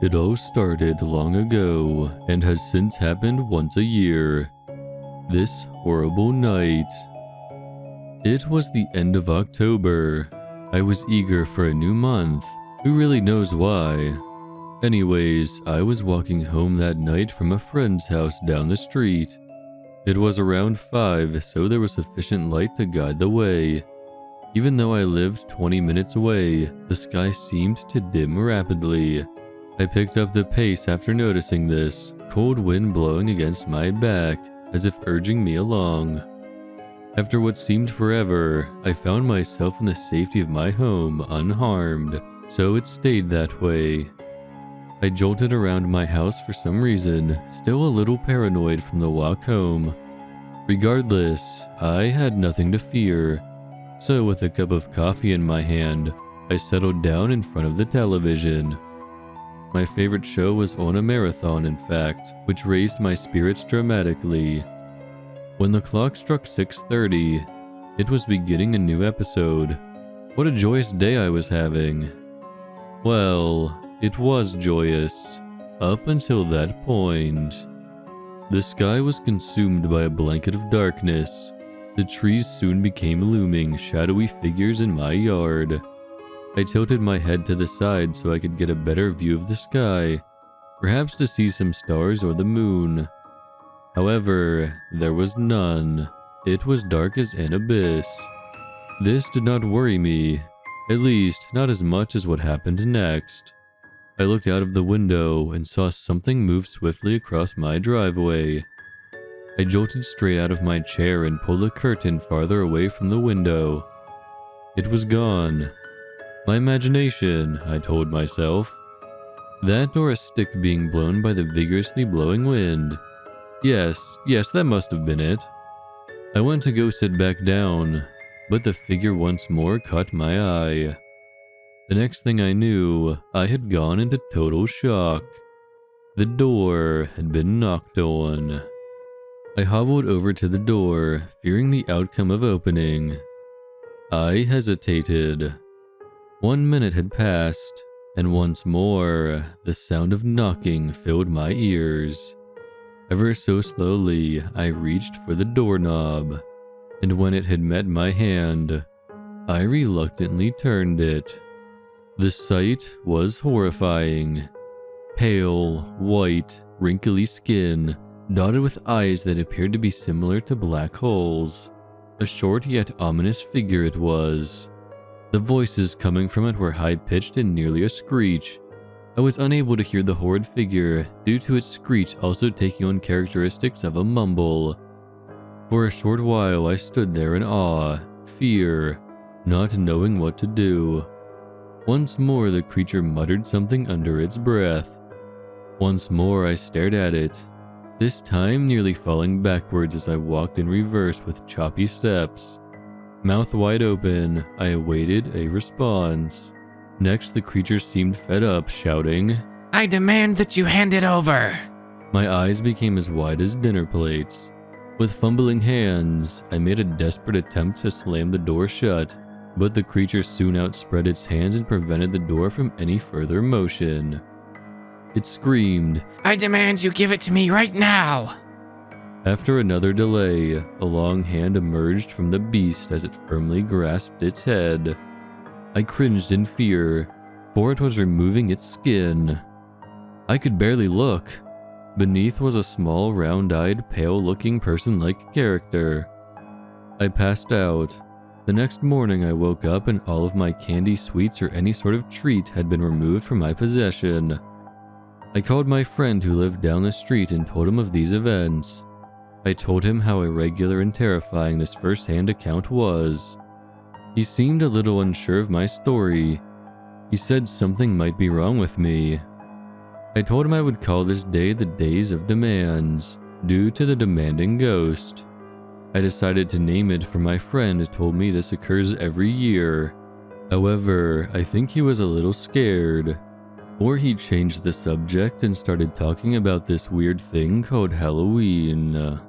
It all started long ago and has since happened once a year. This horrible night. It was the end of October. I was eager for a new month. Who really knows why? Anyways, I was walking home that night from a friend's house down the street. It was around 5, so there was sufficient light to guide the way. Even though I lived 20 minutes away, the sky seemed to dim rapidly. I picked up the pace after noticing this, cold wind blowing against my back, as if urging me along. After what seemed forever, I found myself in the safety of my home, unharmed, so it stayed that way. I jolted around my house for some reason, still a little paranoid from the walk home. Regardless, I had nothing to fear, so with a cup of coffee in my hand, I settled down in front of the television. My favorite show was on a marathon, in fact, which raised my spirits dramatically. When the clock struck 6:30, it was beginning a new episode. What a joyous day I was having. Well, it was joyous, up until that point. The sky was consumed by a blanket of darkness. The trees soon became looming, shadowy figures in my yard. I tilted my head to the side so I could get a better view of the sky, perhaps to see some stars or the moon. However, there was none. It was dark as an abyss. This did not worry me, at least not as much as what happened next. I looked out of the window and saw something move swiftly across my driveway. I jolted straight out of my chair and pulled the curtain farther away from the window. It was gone. My imagination, I told myself. That or a stick being blown by the vigorously blowing wind. Yes, that must have been it. I went to go sit back down, but the figure once more caught my eye. The next thing I knew, I had gone into total shock. The door had been knocked on. I hobbled over to the door, fearing the outcome of opening. I hesitated. 1 minute had passed, and once more, the sound of knocking filled my ears. Ever so slowly, I reached for the doorknob, and when it had met my hand, I reluctantly turned it. The sight was horrifying. Pale, white, wrinkly skin, dotted with eyes that appeared to be similar to black holes. A short yet ominous figure it was. The voices coming from it were high-pitched and nearly a screech. I was unable to hear the horrid figure due to its screech also taking on characteristics of a mumble. For a short while I stood there in awe, fear, not knowing what to do. Once more the creature muttered something under its breath. Once more I stared at it, this time nearly falling backwards as I walked in reverse with choppy steps. Mouth wide open, I awaited a response. Next, the creature seemed fed up, shouting, "I demand that you hand it over!" My eyes became as wide as dinner plates. With fumbling hands, I made a desperate attempt to slam the door shut, but the creature soon outspread its hands and prevented the door from any further motion. It screamed, "I demand you give it to me right now!" After another delay, a long hand emerged from the beast as it firmly grasped its head. I cringed in fear, for it was removing its skin. I could barely look. Beneath was a small, round-eyed, pale-looking person-like character. I passed out. The next morning I woke up and all of my candy, sweets, or any sort of treat had been removed from my possession. I called my friend who lived down the street and told him of these events. I told him how irregular and terrifying this first-hand account was. He seemed a little unsure of my story. He said something might be wrong with me. I told him I would call this day the Days of Demands, due to the demanding ghost. I decided to name it for my friend told me this occurs every year. However, I think he was a little scared. Or he changed the subject and started talking about this weird thing called Halloween.